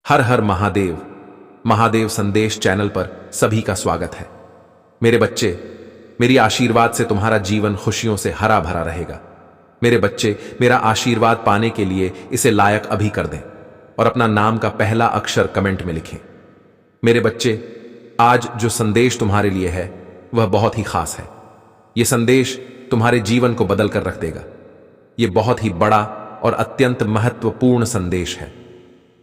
हर हर महादेव। महादेव संदेश चैनल पर सभी का स्वागत है। मेरे बच्चे, मेरी आशीर्वाद से तुम्हारा जीवन खुशियों से हरा भरा रहेगा। मेरे बच्चे, मेरा आशीर्वाद पाने के लिए इसे लायक अभी कर दें और अपना नाम का पहला अक्षर कमेंट में लिखें। मेरे बच्चे, आज जो संदेश तुम्हारे लिए है वह बहुत ही खास है। यह संदेश तुम्हारे जीवन को बदल कर रख देगा। यह बहुत ही बड़ा और अत्यंत महत्वपूर्ण संदेश है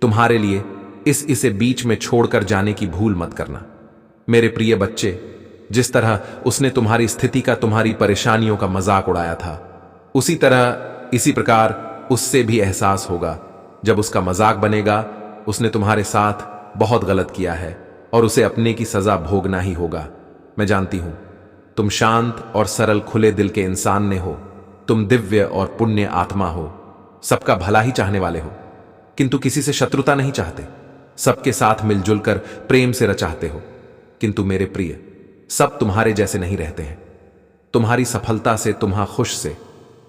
तुम्हारे लिए। इसे बीच में छोड़कर जाने की भूल मत करना। मेरे प्रिय बच्चे, जिस तरह उसने तुम्हारी स्थिति का, तुम्हारी परेशानियों का मजाक उड़ाया था, उसी तरह इसी प्रकार उससे भी एहसास होगा जब उसका मजाक बनेगा। उसने तुम्हारे साथ बहुत गलत किया है और उसे अपने की सजा भोगना ही होगा। मैं जानती हूं तुम शांत और सरल खुले दिल के इंसान ने हो। तुम दिव्य और पुण्य आत्मा हो, सबका भला ही चाहने वाले हो, किंतु किसी से शत्रुता नहीं चाहते। सबके साथ मिलजुल कर प्रेम से चाहते हो। किंतु मेरे प्रिय, सब तुम्हारे जैसे नहीं रहते हैं। तुम्हारी सफलता से, तुम्हारा खुश से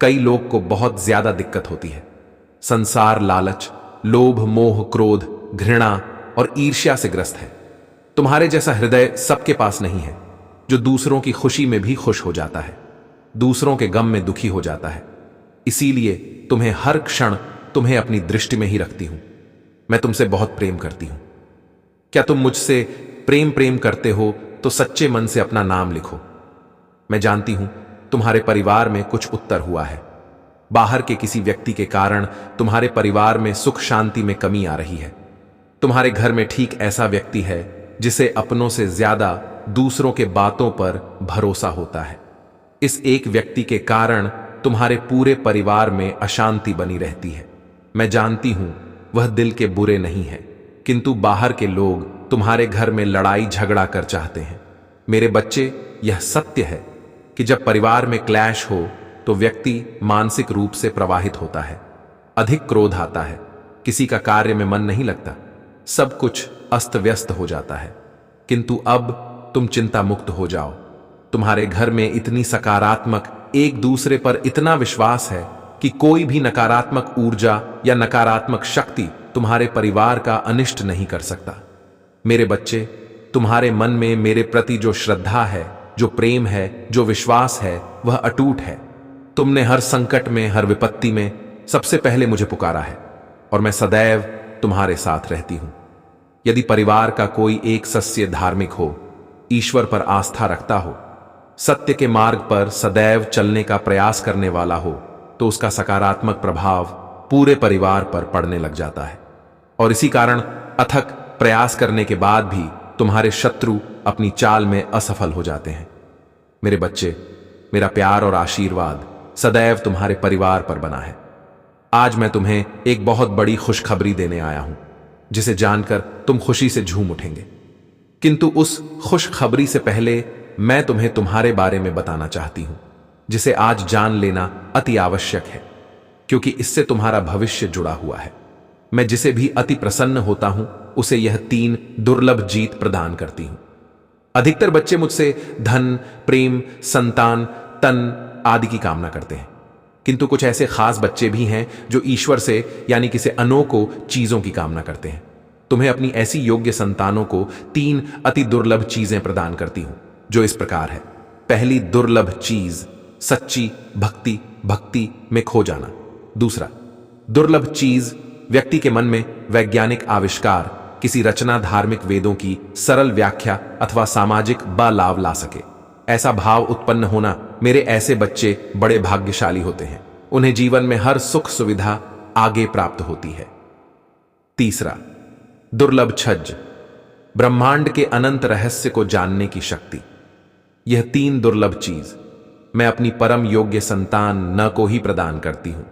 कई लोग को बहुत ज्यादा दिक्कत होती है। संसार लालच, लोभ, मोह, क्रोध, घृणा और ईर्ष्या से ग्रस्त है। तुम्हारे जैसा हृदय सबके पास नहीं है जो दूसरों की खुशी में भी खुश हो जाता है, दूसरों के गम में दुखी हो जाता है। इसीलिए तुम्हें हर क्षण तुम्हें अपनी दृष्टि में ही रखती हूं। मैं तुमसे बहुत प्रेम करती हूं। क्या तुम मुझसे प्रेम करते हो तो सच्चे मन से अपना नाम लिखो। मैं जानती हूं तुम्हारे परिवार में कुछ उत्तर हुआ है। बाहर के किसी व्यक्ति के कारण तुम्हारे परिवार में सुख शांति में कमी आ रही है। तुम्हारे घर में ठीक ऐसा व्यक्ति है जिसे अपनों से ज्यादा दूसरों के बातों पर भरोसा होता है। इस एक व्यक्ति के कारण तुम्हारे पूरे परिवार में अशांति बनी रहती है। मैं जानती हूं वह दिल के बुरे नहीं है, किंतु बाहर के लोग तुम्हारे घर में लड़ाई झगड़ा कर चाहते हैं। मेरे बच्चे, यह सत्य है कि जब परिवार में क्लैश हो तो व्यक्ति मानसिक रूप से प्रवाहित होता है। अधिक क्रोध आता है, किसी का कार्य में मन नहीं लगता, सब कुछ अस्त व्यस्त हो जाता है। किंतु अब तुम चिंता मुक्त हो जाओ। तुम्हारे घर में इतनी सकारात्मक, एक दूसरे पर इतना विश्वास है कि कोई भी नकारात्मक ऊर्जा या नकारात्मक शक्ति तुम्हारे परिवार का अनिष्ट नहीं कर सकता। मेरे बच्चे, तुम्हारे मन में मेरे प्रति जो श्रद्धा है, जो प्रेम है, जो विश्वास है, वह अटूट है। तुमने हर संकट में, हर विपत्ति में सबसे पहले मुझे पुकारा है और मैं सदैव तुम्हारे साथ रहती हूं। यदि परिवार का कोई एक सदस्य धार्मिक हो, ईश्वर पर आस्था रखता हो, सत्य के मार्ग पर सदैव चलने का प्रयास करने वाला हो, तो उसका सकारात्मक प्रभाव पूरे परिवार पर पड़ने लग जाता है। और इसी कारण अथक प्रयास करने के बाद भी तुम्हारे शत्रु अपनी चाल में असफल हो जाते हैं। मेरे बच्चे, मेरा प्यार और आशीर्वाद सदैव तुम्हारे परिवार पर बना है। आज मैं तुम्हें एक बहुत बड़ी खुशखबरी देने आया हूं, जिसे जानकर तुम खुशी से झूम उठेंगे। किंतु उस खुशखबरी से पहले मैं तुम्हें तुम्हारे बारे में बताना चाहती हूं, जिसे आज जान लेना अति आवश्यक है, क्योंकि इससे तुम्हारा भविष्य जुड़ा हुआ है। मैं जिसे भी अति प्रसन्न होता हूं, उसे यह 3 दुर्लभ जीत प्रदान करती हूं। अधिकतर बच्चे मुझसे धन, प्रेम, संतान, तन आदि की कामना करते हैं, किंतु कुछ ऐसे खास बच्चे भी हैं जो ईश्वर से, यानी किसी अनोखो चीजों की कामना करते हैं। तुम्हें अपनी ऐसी योग्य संतानों को 3 अति दुर्लभ चीजें प्रदान करती हूं, जो इस प्रकार है। पहली दुर्लभ चीज, सच्ची भक्ति, भक्ति में खो जाना। दूसरा दुर्लभ चीज, व्यक्ति के मन में वैज्ञानिक आविष्कार, किसी रचना, धार्मिक वेदों की सरल व्याख्या अथवा सामाजिक लाभ ला सके, ऐसा भाव उत्पन्न होना। मेरे ऐसे बच्चे बड़े भाग्यशाली होते हैं। उन्हें जीवन में हर सुख सुविधा आगे प्राप्त होती है। तीसरा दुर्लभ छज्ज, ब्रह्मांड के अनंत रहस्य को जानने की शक्ति। यह 3 दुर्लभ चीज मैं अपनी परम योग्य संतान न को ही प्रदान करती हूं,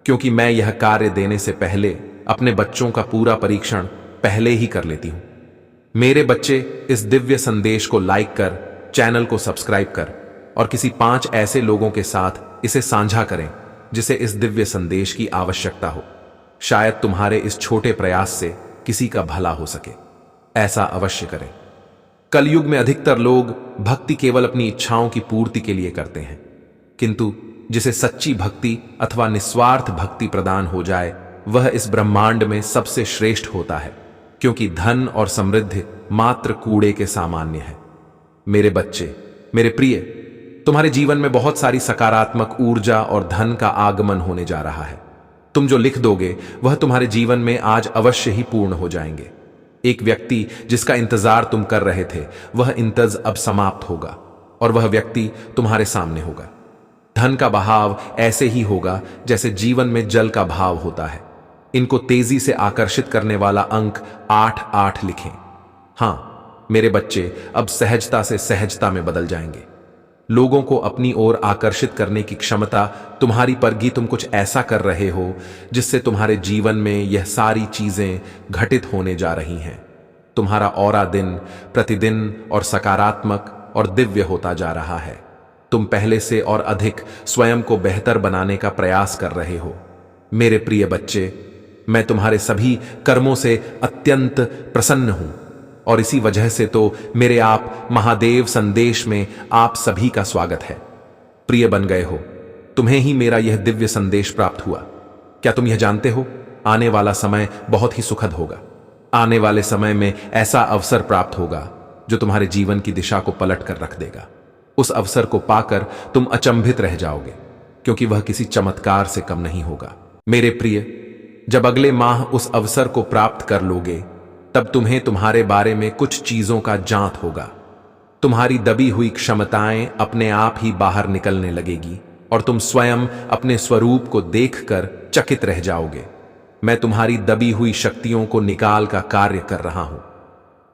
क्योंकि मैं यह कार्य देने से पहले अपने बच्चों का पूरा परीक्षण पहले ही कर लेती हूं। मेरे बच्चे, इस दिव्य संदेश को लाइक कर, चैनल को सब्सक्राइब कर और किसी 5 ऐसे लोगों के साथ इसे साझा करें जिसे इस दिव्य संदेश की आवश्यकता हो। शायद तुम्हारे इस छोटे प्रयास से किसी का भला हो सके। ऐसा अवश्य करें। कलयुग में अधिकतर लोग भक्ति केवल अपनी इच्छाओं की पूर्ति के लिए करते हैं, किंतु जिसे सच्ची भक्ति अथवा निस्वार्थ भक्ति प्रदान हो जाए, वह इस ब्रह्मांड में सबसे श्रेष्ठ होता है, क्योंकि धन और समृद्धि मात्र कूड़े के सामान्य है। मेरे बच्चे, मेरे प्रिय, तुम्हारे जीवन में बहुत सारी सकारात्मक ऊर्जा और धन का आगमन होने जा रहा है। तुम जो लिख दोगे वह तुम्हारे जीवन में आज अवश्य ही पूर्ण हो जाएंगे। एक व्यक्ति जिसका इंतजार तुम कर रहे थे, वह इंतजार अब समाप्त होगा और वह व्यक्ति तुम्हारे सामने होगा। धन का बहाव ऐसे ही होगा जैसे जीवन में जल का भाव होता है। इनको तेजी से आकर्षित करने वाला अंक 8-8 लिखें। हां मेरे बच्चे, अब सहजता से सहजता में बदल जाएंगे। लोगों को अपनी ओर आकर्षित करने की क्षमता तुम्हारी परगी। तुम कुछ ऐसा कर रहे हो जिससे तुम्हारे जीवन में यह सारी चीजें घटित होने जा रही हैं। तुम्हारा ऑरा दिन प्रतिदिन और सकारात्मक और दिव्य होता जा रहा है। तुम पहले से और अधिक स्वयं को बेहतर बनाने का प्रयास कर रहे हो। मेरे प्रिय बच्चे, मैं तुम्हारे सभी कर्मों से अत्यंत प्रसन्न हूं और इसी वजह से तो मेरे आप महादेव संदेश में आप सभी का स्वागत है। प्रिय बन गए हो, तुम्हें ही मेरा यह दिव्य संदेश प्राप्त हुआ। क्या तुम यह जानते हो, आने वाला समय बहुत ही सुखद होगा। आने वाले समय में ऐसा अवसर प्राप्त होगा जो तुम्हारे जीवन की दिशा को पलट कर रख देगा। उस अवसर को पाकर तुम अचंभित रह जाओगे, क्योंकि वह किसी चमत्कार से कम नहीं होगा। मेरे प्रिय, जब अगले माह उस अवसर को प्राप्त कर लोगे, तब तुम्हें तुम्हारे बारे में कुछ चीजों का जांच होगा। तुम्हारी दबी हुई क्षमताएं अपने आप ही बाहर निकलने लगेगी और तुम स्वयं अपने स्वरूप को देखकर चकित रह जाओगे। मैं तुम्हारी दबी हुई शक्तियों को निकाल का कार्य कर रहा हूं।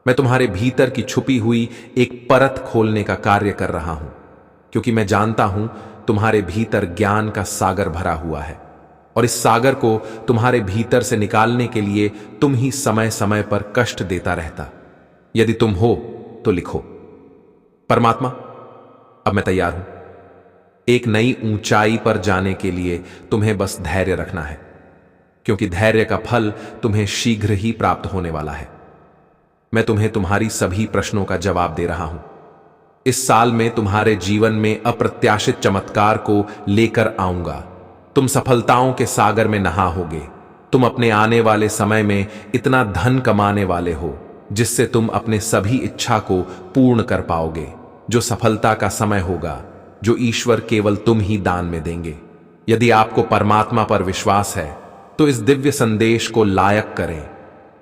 मैं तुम्हारे भीतर की छुपी हुई एक परत खोलने का कार्य कर रहा हूं, क्योंकि मैं जानता हूं तुम्हारे भीतर ज्ञान का सागर भरा हुआ है और इस सागर को तुम्हारे भीतर से निकालने के लिए तुम ही समय समय पर कष्ट देता रहता। यदि तुम हो तो लिखो, परमात्मा, अब मैं तैयार हूं। एक नई ऊंचाई पर जाने के लिए तुम्हें बस धैर्य रखना है, क्योंकि धैर्य का फल तुम्हें शीघ्र ही प्राप्त होने वाला है। मैं तुम्हें तुम्हारी सभी प्रश्नों का जवाब दे रहा हूं। इस साल में तुम्हारे जीवन में अप्रत्याशित चमत्कार को लेकर आऊंगा। तुम सफलताओं के सागर में नहाओगे। तुम अपने आने वाले समय में इतना धन कमाने वाले हो जिससे तुम अपने सभी इच्छा को पूर्ण कर पाओगे। जो सफलता का समय होगा, जो ईश्वर केवल तुम ही दान में देंगे। यदि आपको परमात्मा पर विश्वास है तो इस दिव्य संदेश को लायक करें।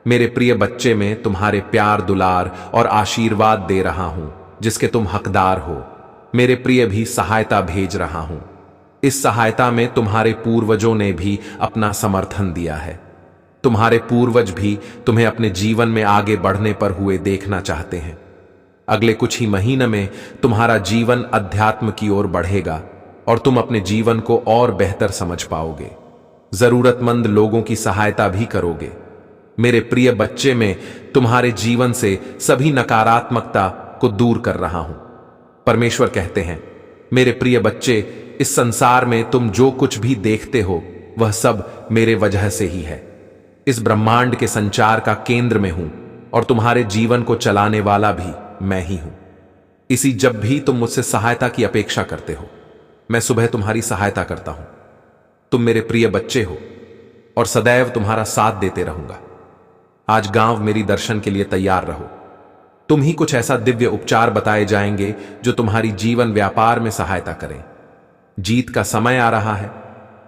मेरे प्रिय बच्चे, में तुम्हारे प्यार, दुलार और आशीर्वाद दे रहा हूं जिसके तुम हकदार हो। मेरे प्रिय, भी सहायता भेज रहा हूं। इस सहायता में तुम्हारे पूर्वजों ने भी अपना समर्थन दिया है। तुम्हारे पूर्वज भी तुम्हें अपने जीवन में आगे बढ़ने पर हुए देखना चाहते हैं। अगले कुछ ही महीने में तुम्हारा जीवन अध्यात्म की ओर बढ़ेगा और तुम अपने जीवन को और बेहतर समझ पाओगे। जरूरतमंद लोगों की सहायता भी करोगे। मेरे प्रिय बच्चे, में तुम्हारे जीवन से सभी नकारात्मकता को दूर कर रहा हूं। परमेश्वर कहते हैं, मेरे प्रिय बच्चे, इस संसार में तुम जो कुछ भी देखते हो वह सब मेरे वजह से ही है। इस ब्रह्मांड के संचार का केंद्र में हूं और तुम्हारे जीवन को चलाने वाला भी मैं ही हूं। इसी जब भी तुम मुझसे सहायता की अपेक्षा करते हो, मैं सुबह तुम्हारी सहायता करता हूं। तुम मेरे प्रिय बच्चे हो और सदैव तुम्हारा साथ देते रहूंगा। आज गांव मेरी दर्शन के लिए तैयार रहो। तुम ही कुछ ऐसा दिव्य उपचार बताए जाएंगे जो तुम्हारी जीवन व्यापार में सहायता करें। जीत का समय आ रहा है।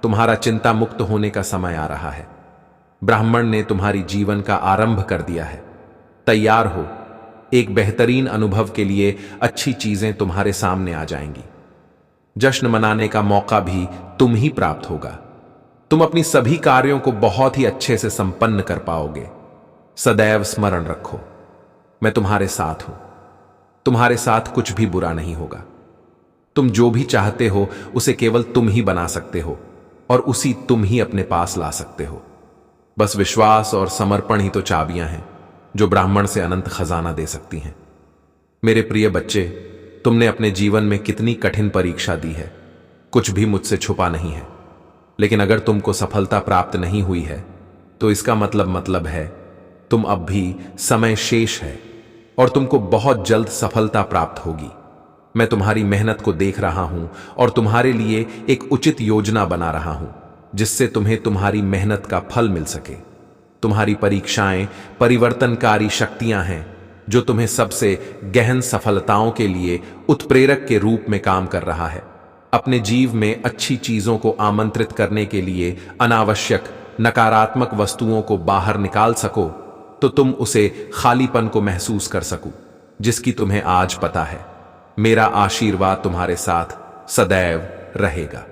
तुम्हारा चिंता मुक्त होने का समय आ रहा है। ब्राह्मण ने तुम्हारी जीवन का आरंभ कर दिया है। तैयार हो। एक बेहतरीन अनुभव के लिए अच्छी चीजें तुम्हारे सामने आ जाएंगी। जश्न मनाने का मौका भी तुम ही प्राप्त होगा। तुम अपनी सभी कार्यों को बहुत ही अच्छे से संपन्न कर पाओगे। सदैव स्मरण रखो, मैं तुम्हारे साथ हूं। तुम्हारे साथ कुछ भी बुरा नहीं होगा। तुम जो भी चाहते हो उसे केवल तुम ही बना सकते हो और उसी तुम ही अपने पास ला सकते हो। बस विश्वास और समर्पण ही तो चाबियां हैं जो ब्राह्मण से अनंत खजाना दे सकती हैं। मेरे प्रिय बच्चे, तुमने अपने जीवन में कितनी कठिन परीक्षा दी है, कुछ भी मुझसे छुपा नहीं है। लेकिन अगर तुमको सफलता प्राप्त नहीं हुई है तो इसका मतलब है तुम अब भी समय शेष है और तुमको बहुत जल्द सफलता प्राप्त होगी। मैं तुम्हारी मेहनत को देख रहा हूं और तुम्हारे लिए एक उचित योजना बना रहा हूं जिससे तुम्हें तुम्हारी मेहनत का फल मिल सके। तुम्हारी परीक्षाएं परिवर्तनकारी शक्तियां हैं जो तुम्हें सबसे गहन सफलताओं के लिए उत्प्रेरक के रूप में काम कर रहा है। अपने जीव में अच्छी चीजों को आमंत्रित करने के लिए अनावश्यक नकारात्मक वस्तुओं को बाहर निकाल सको तो तुम उसे खालीपन को महसूस कर सको जिसकी तुम्हें आज पता है। मेरा आशीर्वाद तुम्हारे साथ सदैव रहेगा।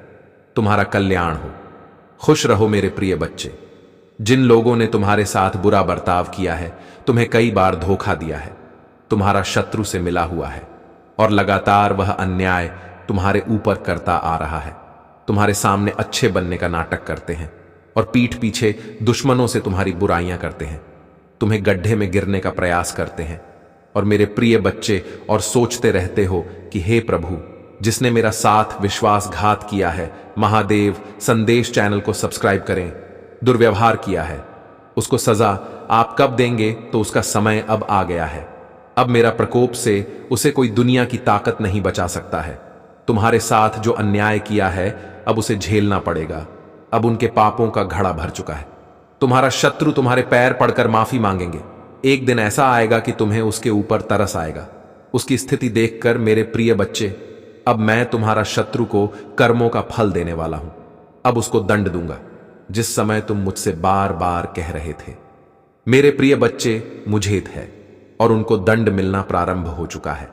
तुम्हारा कल्याण हो। खुश रहो मेरे प्रिय बच्चे। जिन लोगों ने तुम्हारे साथ बुरा बर्ताव किया है, तुम्हें कई बार धोखा दिया है, तुम्हारा शत्रु से मिला हुआ है और लगातार वह अन्याय तुम्हारे ऊपर करता आ रहा है। तुम्हारे सामने अच्छे बनने का नाटक करते हैं और पीठ पीछे दुश्मनों से तुम्हारी बुराइयां करते हैं, तुम्हें गड्ढे में गिरने का प्रयास करते हैं। और मेरे प्रिय बच्चे और सोचते रहते हो कि हे प्रभु, जिसने मेरा साथ विश्वासघात किया है, महादेव संदेश चैनल को सब्सक्राइब करें, दुर्व्यवहार किया है, उसको सजा आप कब देंगे? तो उसका समय अब आ गया है। अब मेरा प्रकोप से उसे कोई दुनिया की ताकत नहीं बचा सकता है। तुम्हारे साथ जो अन्याय किया है अब उसे झेलना पड़ेगा। अब उनके पापों का घड़ा भर चुका है। तुम्हारा शत्रु तुम्हारे पैर पड़कर माफी मांगेंगे। एक दिन ऐसा आएगा कि तुम्हें उसके ऊपर तरस आएगा। उसकी स्थिति देखकर मेरे प्रिय बच्चे, अब मैं तुम्हारा शत्रु को कर्मों का फल देने वाला हूं। अब उसको दंड दूंगा जिस समय तुम मुझसे बार बार कह रहे थे। मेरे प्रिय बच्चे मुझेत है और उनको दंड मिलना प्रारंभ हो चुका है।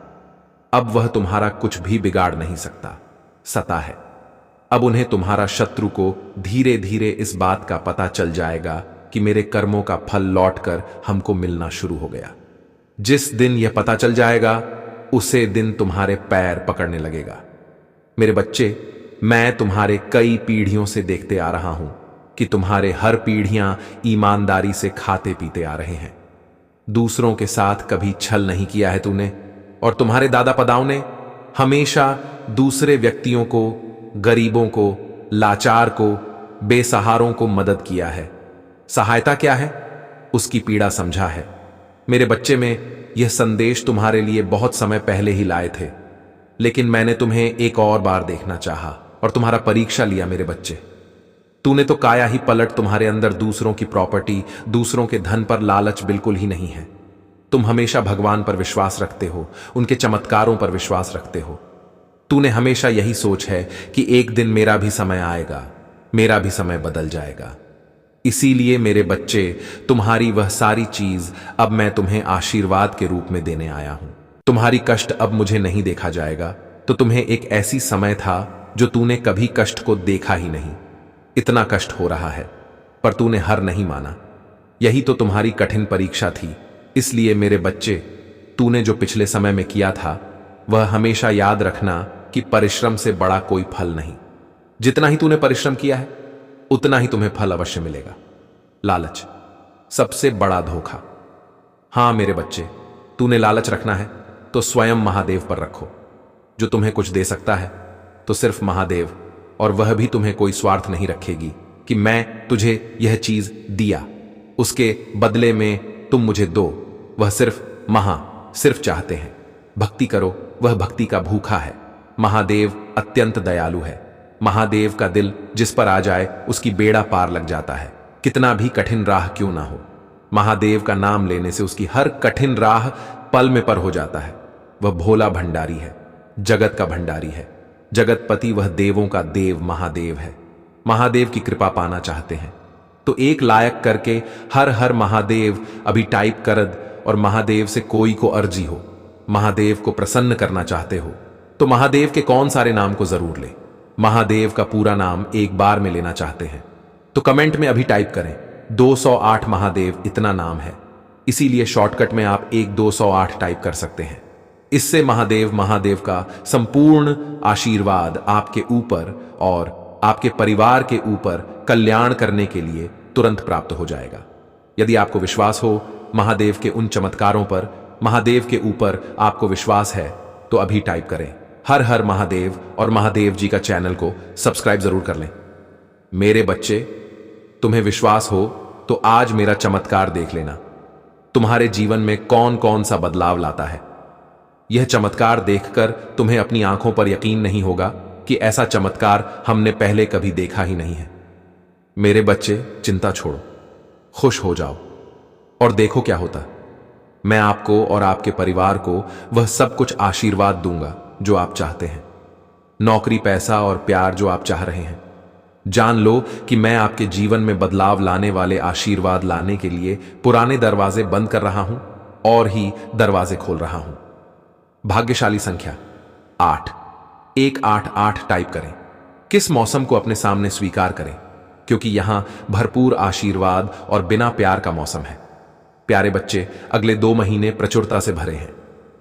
अब वह तुम्हारा कुछ भी बिगाड़ नहीं सकता, सता है। अब उन्हें तुम्हारा शत्रु को धीरे धीरे इस बात का पता चल जाएगा कि मेरे कर्मों का फल लौटकर हमको मिलना शुरू हो गया। जिस दिन यह पता चल जाएगा उसे दिन तुम्हारे पैर पकड़ने लगेगा। मेरे बच्चे, मैं तुम्हारे कई पीढ़ियों से देखते आ रहा हूं कि तुम्हारे हर पीढ़ियां ईमानदारी से खाते पीते आ रहे हैं। दूसरों के साथ कभी छल नहीं किया है तूने, और तुम्हारे दादा पदाओं ने हमेशा दूसरे व्यक्तियों को, गरीबों को, लाचार को, बेसहारों को मदद किया है। सहायता क्या है? उसकी पीड़ा समझा है। मेरे बच्चे, में यह संदेश तुम्हारे लिए बहुत समय पहले ही लाए थे, लेकिन मैंने तुम्हें एक और बार देखना चाहा और तुम्हारा परीक्षा लिया। मेरे बच्चे, तूने तो काया ही पलट तुम्हारे अंदर दूसरों की प्रॉपर्टी, दूसरों के धन पर लालच बिल्कुल ही नहीं है। तुम हमेशा भगवान पर विश्वास रखते हो, उनके चमत्कारों पर विश्वास रखते हो। तूने हमेशा यही सोच है कि एक दिन मेरा भी समय आएगा, मेरा भी समय बदल जाएगा। इसीलिए मेरे बच्चे, तुम्हारी वह सारी चीज अब मैं तुम्हें आशीर्वाद के रूप में देने आया हूं। तुम्हारी कष्ट अब मुझे नहीं देखा जाएगा। तो तुम्हें एक ऐसी समय था जो तूने कभी कष्ट को देखा ही नहीं। इतना कष्ट हो रहा है पर तूने हार नहीं माना। यही तो तुम्हारी कठिन परीक्षा थी। इसलिए मेरे बच्चे, तूने जो पिछले समय में किया था वह हमेशा याद रखना कि परिश्रम से बड़ा कोई फल नहीं। जितना ही तूने परिश्रम किया है उतना ही तुम्हें फल अवश्य मिलेगा। लालच सबसे बड़ा धोखा। हां मेरे बच्चे, तूने लालच रखना है तो स्वयं महादेव पर रखो। जो तुम्हें कुछ दे सकता है तो सिर्फ महादेव, और वह भी तुम्हें कोई स्वार्थ नहीं रखेगी कि मैं तुझे यह चीज दिया, उसके बदले में तुम मुझे दो। वह सिर्फ चाहते हैं भक्ति करो। वह भक्ति का भूखा है। महादेव अत्यंत दयालु है। महादेव का दिल जिस पर आ जाए उसकी बेड़ा पार लग जाता है, कितना भी कठिन राह क्यों ना हो। महादेव का नाम लेने से उसकी हर कठिन राह पल में पर हो जाता है। वह भोला भंडारी है, जगत का भंडारी है, जगतपति। वह देवों का देव महादेव है। महादेव की कृपा पाना चाहते हैं तो एक लायक करके हर हर महादेव अभी टाइप कर, और महादेव से कोई को अर्जी हो, महादेव को प्रसन्न करना चाहते हो तो महादेव के कौन सारे नाम को जरूर ले। महादेव का पूरा नाम एक बार में लेना चाहते हैं तो कमेंट में अभी टाइप करें 208 महादेव, इतना नाम है। इसीलिए शॉर्टकट में आप 1208 टाइप कर सकते हैं। इससे महादेव का संपूर्ण आशीर्वाद आपके ऊपर और आपके परिवार के ऊपर कल्याण करने के लिए तुरंत प्राप्त हो जाएगा। यदि आपको विश्वास हो महादेव के उन चमत्कारों पर, महादेव के ऊपर आपको विश्वास है तो अभी टाइप करें हर हर महादेव और महादेव जी का चैनल को सब्सक्राइब जरूर कर लें। मेरे बच्चे, तुम्हें विश्वास हो तो आज मेरा चमत्कार देख लेना। तुम्हारे जीवन में कौन कौन सा बदलाव लाता है। यह चमत्कार देखकर तुम्हें अपनी आंखों पर यकीन नहीं होगा कि ऐसा चमत्कार हमने पहले कभी देखा ही नहीं है। मेरे बच्चे, चिंता छोड़ो। खुश हो जाओ और देखो क्या होता। मैं आपको और आपके परिवार को वह सब कुछ आशीर्वाद दूंगा जो आप चाहते हैं, नौकरी, पैसा और प्यार जो आप चाह रहे हैं। जान लो कि मैं आपके जीवन में बदलाव लाने वाले आशीर्वाद लाने के लिए पुराने दरवाजे बंद कर रहा हूं और ही दरवाजे खोल रहा हूं। भाग्यशाली संख्या 8, 188 टाइप करें। किस मौसम को अपने सामने स्वीकार करें, क्योंकि यहां भरपूर आशीर्वाद और बिना प्यार का मौसम है। प्यारे बच्चे, अगले 2 महीने प्रचुरता से भरे हैं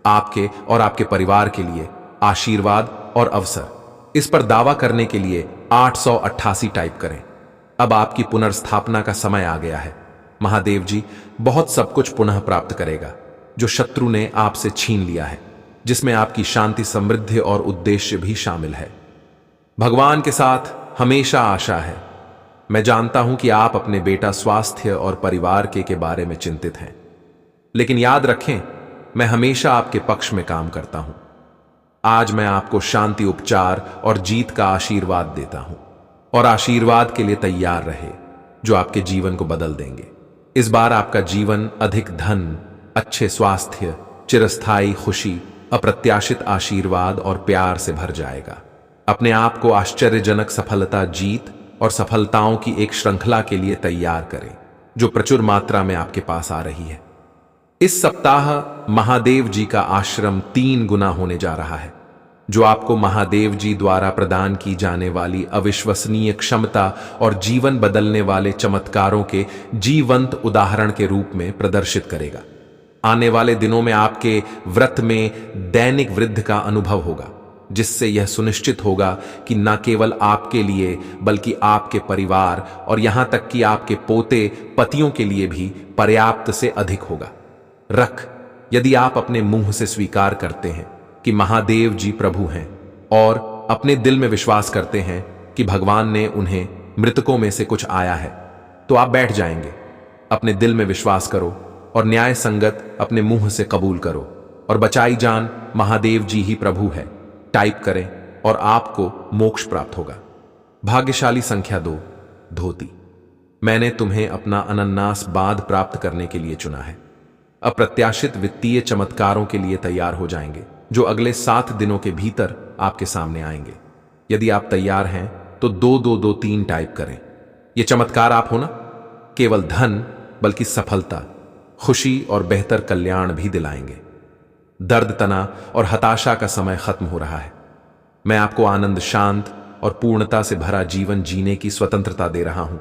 आपके और आपके परिवार के लिए आशीर्वाद और अवसर। इस पर दावा करने के लिए 888 टाइप करें। अब आपकी पुनर्स्थापना का समय आ गया है। महादेव जी बहुत सब कुछ पुनः प्राप्त करेगा जो शत्रु ने आपसे छीन लिया है, जिसमें आपकी शांति, समृद्धि और उद्देश्य भी शामिल है। भगवान के साथ हमेशा आशा है। मैं जानता हूं कि आप अपने बेटा स्वास्थ्य और परिवार के बारे में चिंतित हैं, लेकिन याद रखें, मैं हमेशा आपके पक्ष में काम करता हूं। आज मैं आपको शांति, उपचार और जीत का आशीर्वाद देता हूं, और आशीर्वाद के लिए तैयार रहे जो आपके जीवन को बदल देंगे। इस बार आपका जीवन अधिक धन, अच्छे स्वास्थ्य, चिरस्थायी खुशी, अप्रत्याशित आशीर्वाद और प्यार से भर जाएगा। अपने आप को आश्चर्यजनक सफलता, जीत और सफलताओं की एक श्रृंखला के लिए तैयार करें जो प्रचुर मात्रा में आपके पास आ रही है। इस सप्ताह महादेव जी का आश्रम 3 गुना होने जा रहा है, जो आपको महादेव जी द्वारा प्रदान की जाने वाली अविश्वसनीय क्षमता और जीवन बदलने वाले चमत्कारों के जीवंत उदाहरण के रूप में प्रदर्शित करेगा। आने वाले दिनों में आपके व्रत में दैनिक वृद्धि का अनुभव होगा, जिससे यह सुनिश्चित होगा कि न केवल आपके लिए बल्कि आपके परिवार और यहां तक कि आपके पोते पतियों के लिए भी पर्याप्त से अधिक होगा। यदि आप अपने मुंह से स्वीकार करते हैं कि महादेव जी प्रभु हैं और अपने दिल में विश्वास करते हैं कि भगवान ने उन्हें मृतकों में से कुछ आया है, तो आप बैठ जाएंगे। अपने दिल में विश्वास करो और न्याय संगत अपने मुंह से कबूल करो और बचाई जान महादेव जी ही प्रभु है टाइप करें और आपको मोक्ष प्राप्त होगा। भाग्यशाली संख्या 2, धोती। मैंने तुम्हें अपना अनन्नास बांध प्राप्त करने के लिए चुना है। अप्रत्याशित वित्तीय चमत्कारों के लिए तैयार हो जाएंगे जो अगले 7 दिनों के भीतर आपके सामने आएंगे। यदि आप तैयार हैं तो 2223 टाइप करें। ये चमत्कार आप हो ना केवल धन बल्कि सफलता, खुशी और बेहतर कल्याण भी दिलाएंगे। दर्द, तना और हताशा का समय खत्म हो रहा है। मैं आपको आनंद, शांत और पूर्णता से भरा जीवन जीने की स्वतंत्रता दे रहा हूं।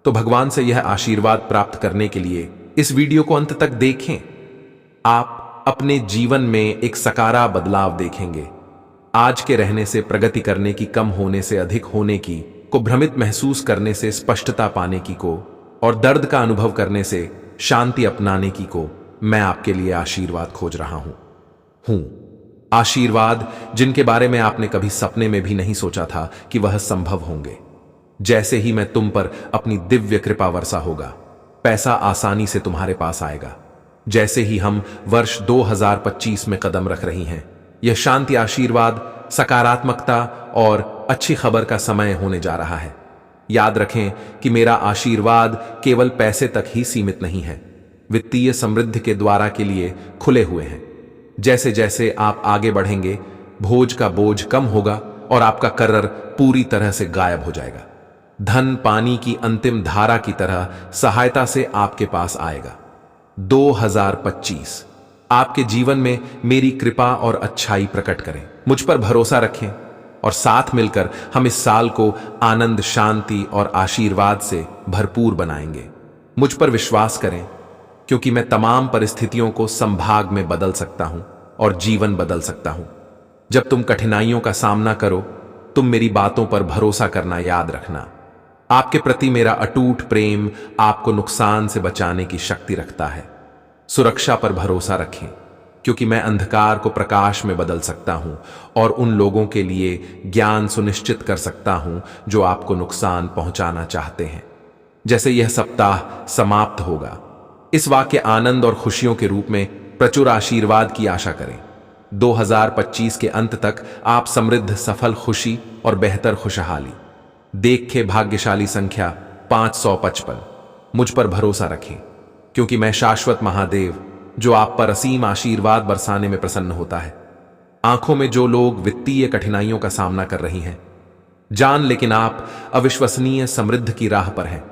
तो भगवान से यह आशीर्वाद प्राप्त करने के लिए इस वीडियो को अंत तक देखें। आप अपने जीवन में एक सकारात्मक बदलाव देखेंगे। आज के रहने से प्रगति करने की, कम होने से अधिक होने की को, भ्रमित महसूस करने से स्पष्टता पाने की को, और दर्द का अनुभव करने से शांति अपनाने की को मैं आपके लिए आशीर्वाद खोज रहा हूं। आशीर्वाद जिनके बारे में आपने कभी सपने में भी नहीं सोचा था कि वह संभव होंगे। जैसे ही मैं तुम पर अपनी दिव्य कृपा वर्षा होगा, पैसा आसानी से तुम्हारे पास आएगा। जैसे ही हम वर्ष 2025 में कदम रख रही हैं, यह शांति, आशीर्वाद, सकारात्मकता और अच्छी खबर का समय होने जा रहा है। याद रखें कि मेरा आशीर्वाद केवल पैसे तक ही सीमित नहीं है, वित्तीय समृद्धि के द्वारा के लिए खुले हुए हैं। जैसे जैसे आप आगे बढ़ेंगे, भोज का बोझ कम होगा और आपका कर्र पूरी तरह से गायब हो जाएगा। धन पानी की अंतिम धारा की तरह सहायता से आपके पास आएगा। 2025 आपके जीवन में मेरी कृपा और अच्छाई प्रकट करें। मुझ पर भरोसा रखें और साथ मिलकर हम इस साल को आनंद, शांति और आशीर्वाद से भरपूर बनाएंगे। मुझ पर विश्वास करें, क्योंकि मैं तमाम परिस्थितियों को संभाग में बदल सकता हूं और जीवन बदल सकता हूं। जब तुम कठिनाइयों का सामना करो, तुम मेरी बातों पर भरोसा करना याद रखना। आपके प्रति मेरा अटूट प्रेम आपको नुकसान से बचाने की शक्ति रखता है। सुरक्षा पर भरोसा रखें, क्योंकि मैं अंधकार को प्रकाश में बदल सकता हूं और उन लोगों के लिए ज्ञान सुनिश्चित कर सकता हूं जो आपको नुकसान पहुंचाना चाहते हैं। जैसे यह सप्ताह समाप्त होगा, इस वाक्य आनंद और खुशियों के रूप में प्रचुर आशीर्वाद की आशा करें। 2025 के अंत तक आप समृद्ध, सफल, खुशी और बेहतर खुशहाली देखे। भाग्यशाली संख्या 555, मुझ पर भरोसा रखें, क्योंकि मैं शाश्वत महादेव जो आप पर असीम आशीर्वाद बरसाने में प्रसन्न होता है। आंखों में जो लोग वित्तीय कठिनाइयों का सामना कर रही हैं, जान लेकिन आप अविश्वसनीय समृद्ध की राह पर हैं।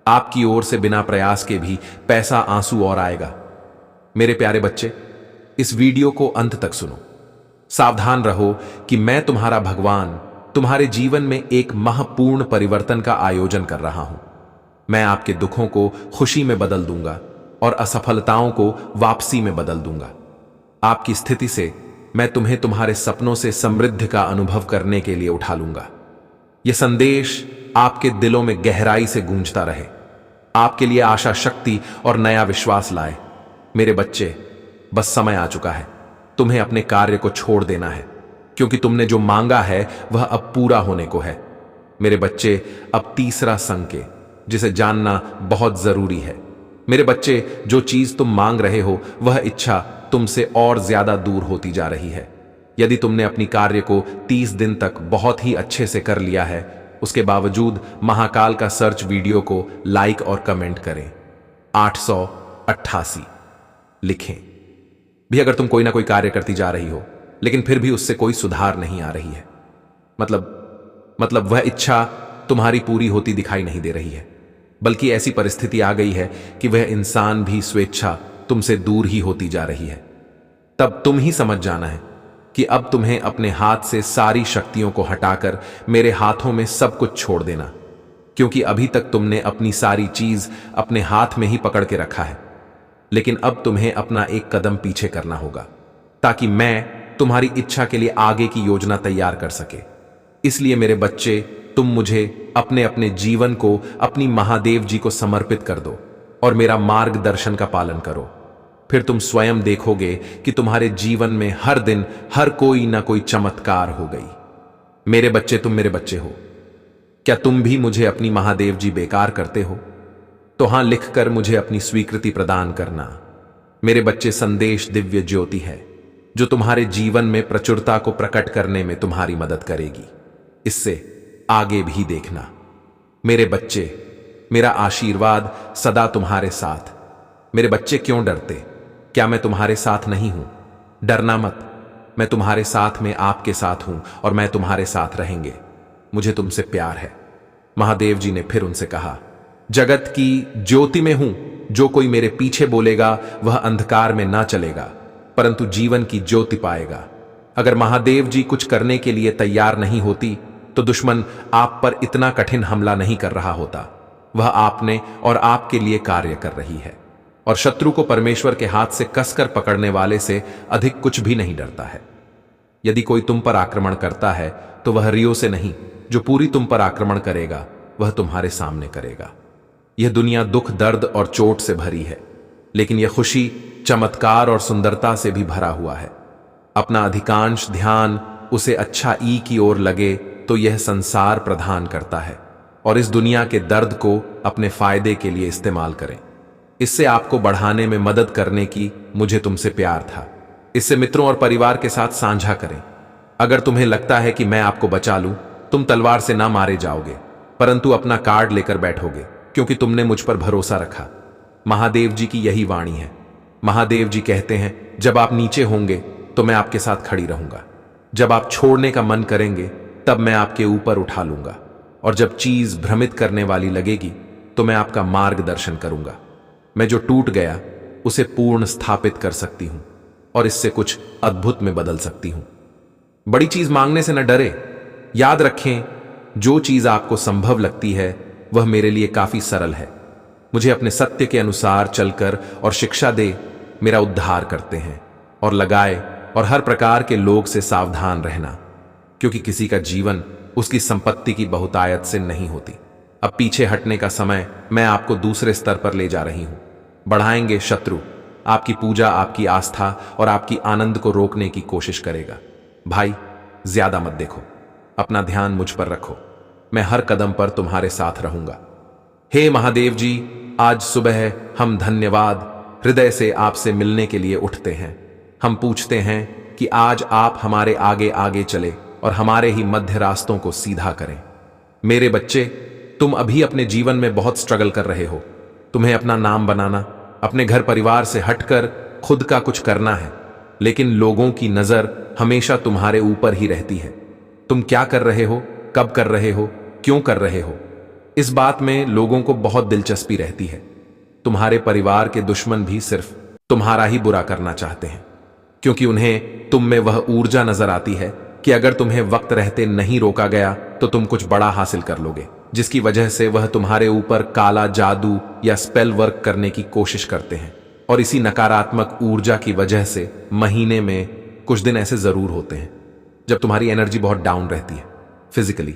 आपकी ओर से बिना प्रयास के भी पैसा आंसू और आएगा। मेरे प्यारे बच्चे, इस वीडियो को अंत तक सुनो। सावधान रहो कि मैं तुम्हारा भगवान तुम्हारे जीवन में एक महत्वपूर्ण परिवर्तन का आयोजन कर रहा हूं। मैं आपके दुखों को खुशी में बदल दूंगा और असफलताओं को वापसी में बदल दूंगा। आपकी स्थिति से मैं तुम्हें तुम्हारे सपनों से समृद्धि का अनुभव करने के लिए उठा लूंगा। यह संदेश आपके दिलों में गहराई से गूंजता रहे, आपके लिए आशा, शक्ति और नया विश्वास लाए। मेरे बच्चे, बस समय आ चुका है। तुम्हें अपने कार्य को छोड़ देना है, क्योंकि तुमने जो मांगा है वह अब पूरा होने को है। मेरे बच्चे, अब तीसरा संकेत जिसे जानना बहुत जरूरी है। मेरे बच्चे, जो चीज तुम मांग रहे हो वह इच्छा तुमसे और ज्यादा दूर होती जा रही है। यदि तुमने अपनी कार्य को 30 दिन तक बहुत ही अच्छे से कर लिया है, उसके बावजूद महाकाल का सर्च वीडियो को लाइक और कमेंट करें। 888 लिखें भी। अगर तुम कोई ना कोई कार्य करती जा रही हो लेकिन फिर भी उससे कोई सुधार नहीं आ रही है, मतलब वह इच्छा तुम्हारी पूरी होती दिखाई नहीं दे रही है, बल्कि ऐसी परिस्थिति आ गई है कि वह इंसान भी स्वेच्छा तुमसे दूर ही होती जा रही है, तब तुम ही समझ जाना है कि अब तुम्हें अपने हाथ से सारी शक्तियों को हटाकर मेरे हाथों में सब कुछ छोड़ देना, क्योंकि अभी तक तुमने अपनी सारी चीज अपने हाथ में ही पकड़ के रखा है। लेकिन अब तुम्हें अपना एक कदम पीछे करना होगा, ताकि मैं तुम्हारी इच्छा के लिए आगे की योजना तैयार कर सके। इसलिए मेरे बच्चे, तुम मुझे अपने अपने जीवन को अपनी महादेव जी को समर्पित कर दो और मेरा मार्गदर्शन का पालन करो। फिर तुम स्वयं देखोगे कि तुम्हारे जीवन में हर दिन हर कोई ना कोई चमत्कार हो गई। मेरे बच्चे, तुम मेरे बच्चे हो। क्या तुम भी मुझे अपनी महादेव जी बेकार करते हो? तो हां लिखकर मुझे अपनी स्वीकृति प्रदान करना। मेरे बच्चे, संदेश दिव्य ज्योति है जो तुम्हारे जीवन में प्रचुरता को प्रकट करने में तुम्हारी मदद करेगी। इससे आगे भी देखना। मेरे बच्चे, मेरा आशीर्वाद सदा तुम्हारे साथ। मेरे बच्चे, क्यों डरते? क्या मैं तुम्हारे साथ नहीं हूं? डरना मत, मैं तुम्हारे साथ में आपके साथ हूं और मैं तुम्हारे साथ रहेंगे। मुझे तुमसे प्यार है। महादेव जी ने फिर उनसे कहा, जगत की ज्योति में हूं। जो कोई मेरे पीछे बोलेगा वह अंधकार में ना चलेगा, परंतु जीवन की ज्योति पाएगा। अगर महादेव जी कुछ करने के लिए तैयार नहीं होती तो दुश्मन आप पर इतना कठिन हमला नहीं कर रहा होता। वह आपने और आपके लिए कार्य कर रही है, और शत्रु को परमेश्वर के हाथ से कसकर पकड़ने वाले से अधिक कुछ भी नहीं डरता है। यदि कोई तुम पर आक्रमण करता है तो वह रियो से नहीं, जो पूरी तुम पर आक्रमण करेगा वह तुम्हारे सामने करेगा। यह दुनिया दुख, दर्द और चोट से भरी है, लेकिन यह खुशी, चमत्कार और सुंदरता से भी भरा हुआ है। अपना अधिकांश ध्यान उसे अच्छा ई की ओर लगे तो यह संसार प्रदान करता है, और इस दुनिया के दर्द को अपने फायदे के लिए इस्तेमाल करें। इससे आपको बढ़ाने में मदद करने की मुझे तुमसे प्यार था। इससे मित्रों और परिवार के साथ साझा करें। अगर तुम्हें लगता है कि मैं आपको बचा लूं, तुम तलवार से ना मारे जाओगे, परंतु अपना कार्ड लेकर बैठोगे, क्योंकि तुमने मुझ पर भरोसा रखा। महादेव जी की यही वाणी है। महादेव जी कहते हैं, जब आप नीचे होंगे तो मैं आपके साथ खड़ी रहूंगा। जब आप छोड़ने का मन करेंगे तब मैं आपके ऊपर उठा लूंगा, और जब चीज भ्रमित करने वाली लगेगी तो मैं आपका मार्गदर्शन करूंगा। मैं जो टूट गया उसे पूर्ण स्थापित कर सकती हूं और इससे कुछ अद्भुत में बदल सकती हूं। बड़ी चीज मांगने से न डरे। याद रखें, जो चीज आपको संभव लगती है वह मेरे लिए काफी सरल है। मुझे अपने सत्य के अनुसार चलकर और शिक्षा दे मेरा उद्धार करते हैं, और लगाए और हर प्रकार के लोग से सावधान रहना, क्योंकि किसी का जीवन उसकी संपत्ति की बहुतायत से नहीं होती। अब पीछे हटने का समय, मैं आपको दूसरे स्तर पर ले जा रही हूं। बढ़ाएंगे शत्रु, आपकी पूजा, आपकी आस्था और आपकी आनंद को रोकने की कोशिश करेगा। भाई, ज्यादा मत देखो, अपना ध्यान मुझ पर रखो। मैं हर कदम पर तुम्हारे साथ रहूंगा। हे महादेव जी, आज सुबह हम धन्यवाद हृदय से आपसे मिलने के लिए उठते हैं। हम पूछते हैं कि आज आप हमारे आगे आगे चले और हमारे ही मध्य रास्तों को सीधा करें। मेरे बच्चे, तुम अभी अपने जीवन में बहुत स्ट्रगल कर रहे हो, तुम्हें अपना नाम बनाना, अपने घर परिवार से हटकर खुद का कुछ करना है, लेकिन लोगों की नजर हमेशा तुम्हारे ऊपर ही रहती है। तुम क्या कर रहे हो, कब कर रहे हो, क्यों कर रहे हो, इस बात में लोगों को बहुत दिलचस्पी रहती है। तुम्हारे परिवार के दुश्मन भी सिर्फ तुम्हारा ही बुरा करना चाहते हैं, क्योंकि उन्हें तुम में वह ऊर्जा नजर आती है कि अगर तुम्हें वक्त रहते नहीं रोका गया तो तुम कुछ बड़ा हासिल कर लोगे, जिसकी वजह से वह तुम्हारे ऊपर काला जादू या स्पेल वर्क करने की कोशिश करते हैं। और इसी नकारात्मक ऊर्जा की वजह से महीने में कुछ दिन ऐसे जरूर होते हैं जब तुम्हारी एनर्जी बहुत डाउन रहती है, फिजिकली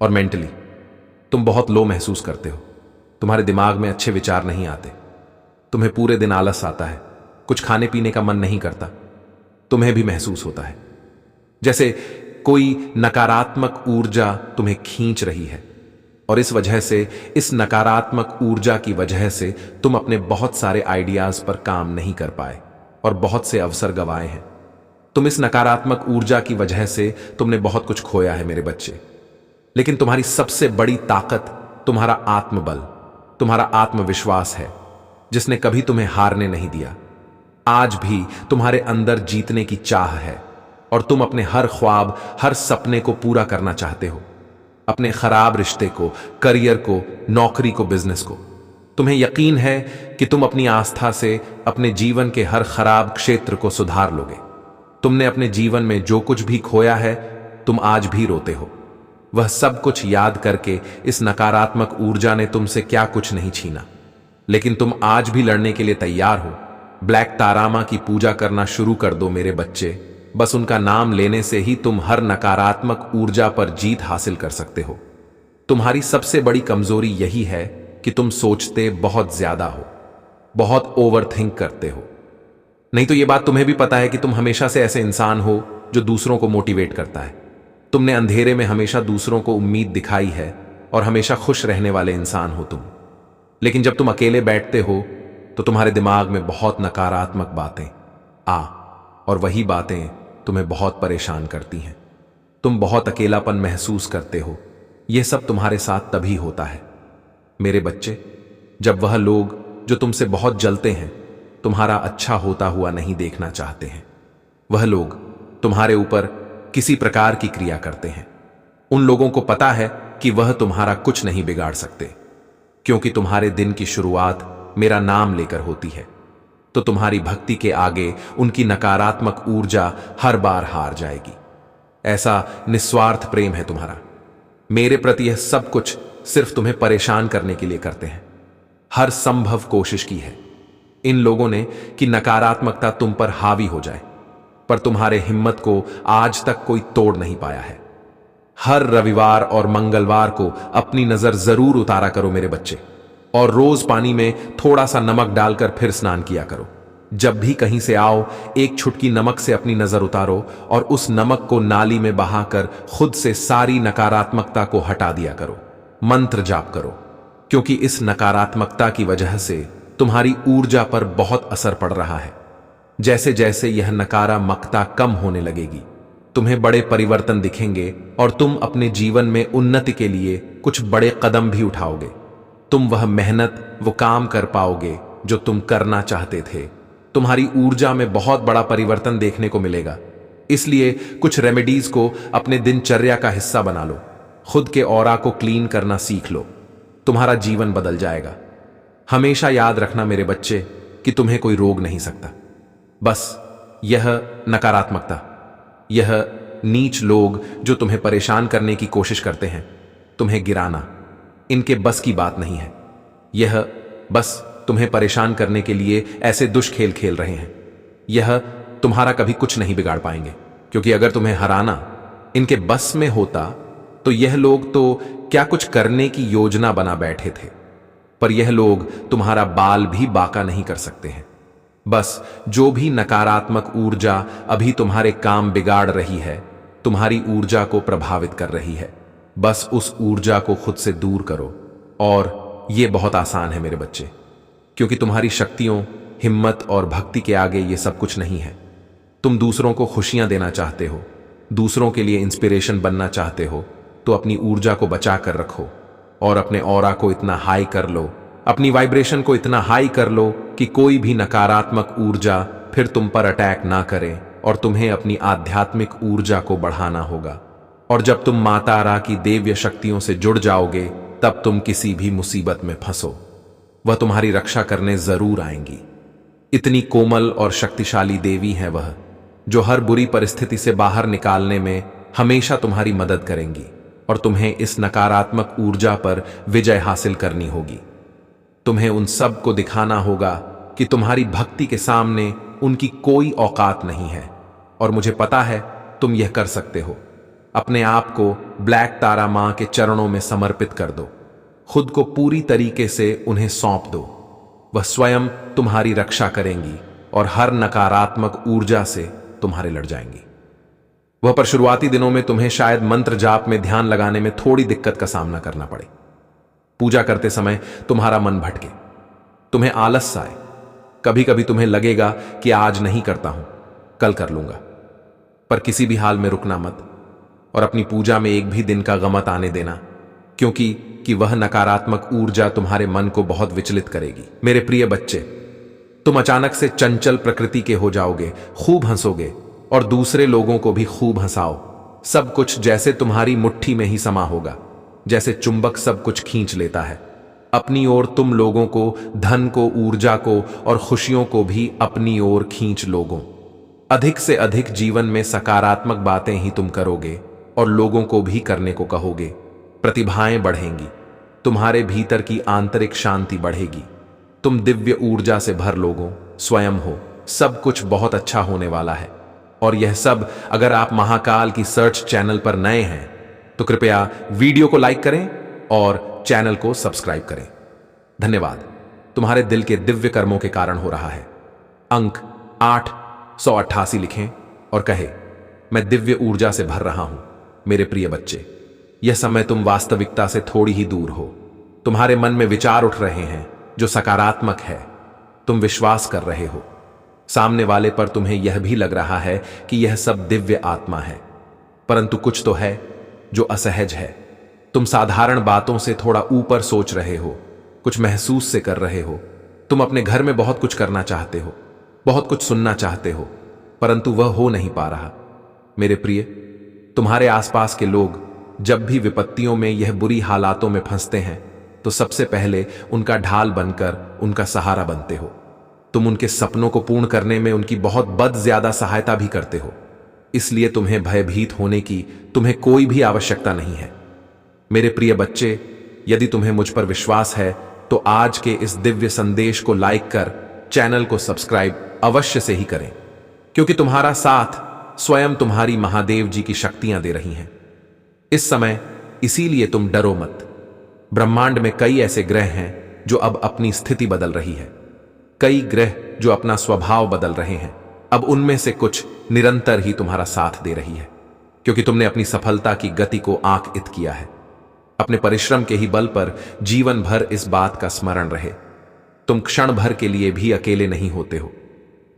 और मेंटली। तुम बहुत लो महसूस करते हो, तुम्हारे दिमाग में अच्छे विचार नहीं आते, तुम्हें पूरे दिन आलस आता है, कुछ खाने पीने का मन नहीं करता। तुम्हें भी महसूस होता है जैसे कोई नकारात्मक ऊर्जा तुम्हें खींच रही है, और इस वजह से, इस नकारात्मक ऊर्जा की वजह से तुम अपने बहुत सारे आइडियाज पर काम नहीं कर पाए और बहुत से अवसर गंवाए हैं। तुम इस नकारात्मक ऊर्जा की वजह से तुमने बहुत कुछ खोया है मेरे बच्चे। लेकिन तुम्हारी सबसे बड़ी ताकत तुम्हारा आत्मबल, तुम्हारा आत्मविश्वास है, जिसने कभी तुम्हें हारने नहीं दिया। आज भी तुम्हारे अंदर जीतने की चाह है और तुम अपने हर ख्वाब, हर सपने को पूरा करना चाहते हो, अपने खराब रिश्ते को, करियर को, नौकरी को, बिजनेस को। तुम्हें यकीन है कि तुम अपनी आस्था से अपने जीवन के हर खराब क्षेत्र को सुधार लोगे। तुमने अपने जीवन में जो कुछ भी खोया है, तुम आज भी रोते हो। वह सब कुछ याद करके इस नकारात्मक ऊर्जा ने तुमसे क्या कुछ नहीं छीना, लेकिन तुम आज भी लड़ने के लिए तैयार हो। ब्लैक तारामा की पूजा करना शुरू कर दो मेरे बच्चे। बस उनका नाम लेने से ही तुम हर नकारात्मक ऊर्जा पर जीत हासिल कर सकते हो। तुम्हारी सबसे बड़ी कमजोरी यही है कि तुम सोचते बहुत ज्यादा हो, बहुत ओवरथिंक करते हो। नहीं तो यह बात तुम्हें भी पता है कि तुम हमेशा से ऐसे इंसान हो जो दूसरों को मोटिवेट करता है। तुमने अंधेरे में हमेशा दूसरों को उम्मीद दिखाई है और हमेशा खुश रहने वाले इंसान हो तुम। लेकिन जब तुम अकेले बैठते हो तो तुम्हारे दिमाग में बहुत नकारात्मक बातें और वही बातें तुम्हें बहुत परेशान करती हैं। तुम बहुत अकेलापन महसूस करते हो। यह सब तुम्हारे साथ तभी होता है मेरे बच्चे, जब वह लोग जो तुमसे बहुत जलते हैं तुम्हारा अच्छा होता हुआ नहीं देखना चाहते हैं। वह लोग तुम्हारे ऊपर किसी प्रकार की क्रिया करते हैं। उन लोगों को पता है कि वह तुम्हारा कुछ नहीं बिगाड़ सकते, क्योंकि तुम्हारे दिन की शुरुआत मेरा नाम लेकर होती है। तो तुम्हारी भक्ति के आगे उनकी नकारात्मक ऊर्जा हर बार हार जाएगी। ऐसा निस्वार्थ प्रेम है तुम्हारा मेरे प्रति। यह सब कुछ सिर्फ तुम्हें परेशान करने के लिए करते हैं। हर संभव कोशिश की है इन लोगों ने कि नकारात्मकता तुम पर हावी हो जाए, पर तुम्हारे हिम्मत को आज तक कोई तोड़ नहीं पाया है। हर रविवार और मंगलवार को अपनी नजर जरूर उतारा करो मेरे बच्चे, और रोज पानी में थोड़ा सा नमक डालकर फिर स्नान किया करो। जब भी कहीं से आओ, एक छुटकी नमक से अपनी नजर उतारो और उस नमक को नाली में बहाकर खुद से सारी नकारात्मकता को हटा दिया करो। मंत्र जाप करो, क्योंकि इस नकारात्मकता की वजह से तुम्हारी ऊर्जा पर बहुत असर पड़ रहा है। जैसे जैसे यह नकारात्मकता कम होने लगेगी, तुम्हें बड़े परिवर्तन दिखेंगे और तुम अपने जीवन में उन्नति के लिए कुछ बड़े कदम भी उठाओगे। तुम वह मेहनत, वो काम कर पाओगे जो तुम करना चाहते थे। तुम्हारी ऊर्जा में बहुत बड़ा परिवर्तन देखने को मिलेगा। इसलिए कुछ रेमेडीज को अपने दिनचर्या का हिस्सा बना लो। खुद के ऑरा को क्लीन करना सीख लो, तुम्हारा जीवन बदल जाएगा। हमेशा याद रखना मेरे बच्चे कि तुम्हें कोई रोक नहीं सकता। बस यह नकारात्मकता, यह नीच लोग जो तुम्हें परेशान करने की कोशिश करते हैं, तुम्हें गिराना इनके बस की बात नहीं है। यह बस तुम्हें परेशान करने के लिए ऐसे दुष्खेल खेल रहे हैं। यह तुम्हारा कभी कुछ नहीं बिगाड़ पाएंगे, क्योंकि अगर तुम्हें हराना इनके बस में होता तो यह लोग तो क्या कुछ करने की योजना बना बैठे थे। पर यह लोग तुम्हारा बाल भी बाका नहीं कर सकते हैं। बस जो भी नकारात्मक ऊर्जा अभी तुम्हारे काम बिगाड़ रही है, तुम्हारी ऊर्जा को प्रभावित कर रही है, बस उस ऊर्जा को खुद से दूर करो। और यह बहुत आसान है मेरे बच्चे, क्योंकि तुम्हारी शक्तियों, हिम्मत और भक्ति के आगे ये सब कुछ नहीं है। तुम दूसरों को खुशियां देना चाहते हो, दूसरों के लिए इंस्पिरेशन बनना चाहते हो, तो अपनी ऊर्जा को बचा कर रखो और अपने ऑरा को इतना हाई कर लो, अपनी वाइब्रेशन को इतना हाई कर लो कि कोई भी नकारात्मक ऊर्जा फिर तुम पर अटैक ना करे, और तुम्हें अपनी आध्यात्मिक ऊर्जा को बढ़ाना होगा। और जब तुम माता रा की दिव्य शक्तियों से जुड़ जाओगे, तब तुम किसी भी मुसीबत में फंसो, वह तुम्हारी रक्षा करने जरूर आएंगी। इतनी कोमल और शक्तिशाली देवी है वह, जो हर बुरी परिस्थिति से बाहर निकालने में हमेशा तुम्हारी मदद करेंगी, और तुम्हें इस नकारात्मक ऊर्जा पर विजय हासिल करनी होगी। तुम्हें उन सब को दिखाना होगा कि तुम्हारी भक्ति के सामने उनकी कोई औकात नहीं है, और मुझे पता है तुम यह कर सकते हो। अपने आप को ब्लैक तारा मां के चरणों में समर्पित कर दो, खुद को पूरी तरीके से उन्हें सौंप दो। वह स्वयं तुम्हारी रक्षा करेंगी और हर नकारात्मक ऊर्जा से तुम्हारे लड़ जाएंगी। वह पर शुरुआती दिनों में तुम्हें शायद मंत्र जाप में ध्यान लगाने में थोड़ी दिक्कत का सामना करना पड़े। पूजा करते समय तुम्हारा मन भटके, तुम्हें आलस आए, कभी कभी तुम्हें लगेगा कि आज नहीं करता हूं, कल कर लूंगा। पर किसी भी हाल में रुकना मत, और अपनी पूजा में एक भी दिन का गमत आने देना, क्योंकि वह नकारात्मक ऊर्जा तुम्हारे मन को बहुत विचलित करेगी। मेरे प्रिय बच्चे, तुम अचानक से चंचल प्रकृति के हो जाओगे, खूब हंसोगे और दूसरे लोगों को भी खूब हंसाओ। सब कुछ जैसे तुम्हारी मुट्ठी में ही समा होगा, जैसे चुंबक सब कुछ खींच लेता है अपनी ओर। तुम लोगों को, धन को, ऊर्जा को और खुशियों को भी अपनी ओर खींच लोगों। अधिक से अधिक जीवन में सकारात्मक बातें ही तुम करोगे और लोगों को भी करने को कहोगे। प्रतिभाएं बढ़ेंगी, तुम्हारे भीतर की आंतरिक शांति बढ़ेगी, तुम दिव्य ऊर्जा से भर लोगों स्वयं हो। सब कुछ बहुत अच्छा होने वाला है। और यह सब अगर आप महाकाल की सर्च चैनल पर नए हैं तो कृपया वीडियो को लाइक करें और चैनल को सब्सक्राइब करें। धन्यवाद। तुम्हारे दिल के दिव्य कर्मों के कारण हो रहा है। अंक 888 लिखें और कहे, मैं दिव्य ऊर्जा से भर रहा हूं। मेरे प्रिय बच्चे, यह समय तुम वास्तविकता से थोड़ी ही दूर हो। तुम्हारे मन में विचार उठ रहे हैं जो सकारात्मक है। तुम विश्वास कर रहे हो, सामने वाले पर तुम्हें यह भी लग रहा है कि यह सब दिव्य आत्मा है, परंतु कुछ तो है जो असहज है। तुम साधारण बातों से थोड़ा ऊपर सोच रहे हो, कुछ महसूस से कर रहे हो। तुम अपने घर में बहुत कुछ करना चाहते हो, बहुत कुछ सुनना चाहते हो, परंतु वह हो नहीं पा रहा। मेरे प्रिय, तुम्हारे आसपास के लोग जब भी विपत्तियों में, यह बुरी हालातों में फंसते हैं, तो सबसे पहले उनका ढाल बनकर उनका सहारा बनते हो। तुम उनके सपनों को पूर्ण करने में उनकी बहुत ज्यादा सहायता भी करते हो। इसलिए तुम्हें भयभीत होने की तुम्हें कोई भी आवश्यकता नहीं है। मेरे प्रिय बच्चे, यदि तुम्हें मुझ पर विश्वास है तो आज के इस दिव्य संदेश को लाइक कर चैनल को सब्सक्राइब अवश्य से ही करें, क्योंकि तुम्हारा साथ स्वयं तुम्हारी महादेव जी की शक्तियां दे रही हैं इस समय। इसीलिए तुम डरो मत। ब्रह्मांड में कई ऐसे ग्रह हैं जो अब अपनी स्थिति बदल रही है, कई ग्रह जो अपना स्वभाव बदल रहे हैं। अब उनमें से कुछ निरंतर ही तुम्हारा साथ दे रही है, क्योंकि तुमने अपनी सफलता की गति को आंकित किया है। अपने परिश्रम के ही बल पर जीवन भर इस बात का स्मरण रहे, तुम क्षण भर के लिए भी अकेले नहीं होते हो।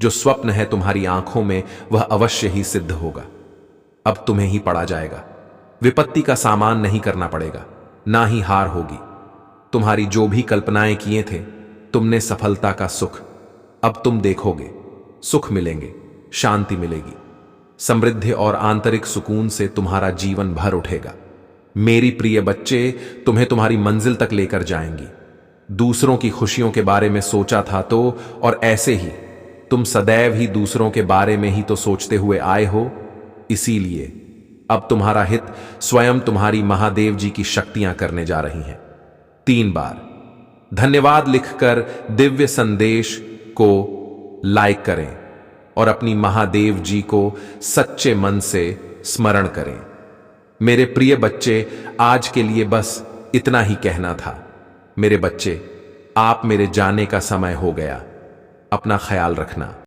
जो स्वप्न है तुम्हारी आंखों में, वह अवश्य ही सिद्ध होगा। अब तुम्हें ही पड़ा जाएगा। विपत्ति का सामान नहीं करना पड़ेगा, ना ही हार होगी। तुम्हारी जो भी कल्पनाएं किए थे, तुमने सफलता का सुख अब तुम देखोगे। सुख मिलेंगे, शांति मिलेगी, समृद्धि और आंतरिक सुकून से तुम्हारा जीवन भर उठेगा। मेरी प्रिय बच्चे, तुम्हें तुम्हारी मंजिल तक लेकर जाएंगी। दूसरों की खुशियों के बारे में सोचा था तो, और ऐसे ही तुम सदैव ही दूसरों के बारे में ही तो सोचते हुए आए हो। इसीलिए अब तुम्हारा हित स्वयं तुम्हारी महादेव जी की शक्तियां करने जा रही हैं। 3 बार धन्यवाद लिखकर दिव्य संदेश को लाइक करें और अपनी महादेव जी को सच्चे मन से स्मरण करें। मेरे प्रिय बच्चे, आज के लिए बस इतना ही कहना था। मेरे बच्चे, आप मेरे जाने का समय हो गया। अपना ख्याल रखना।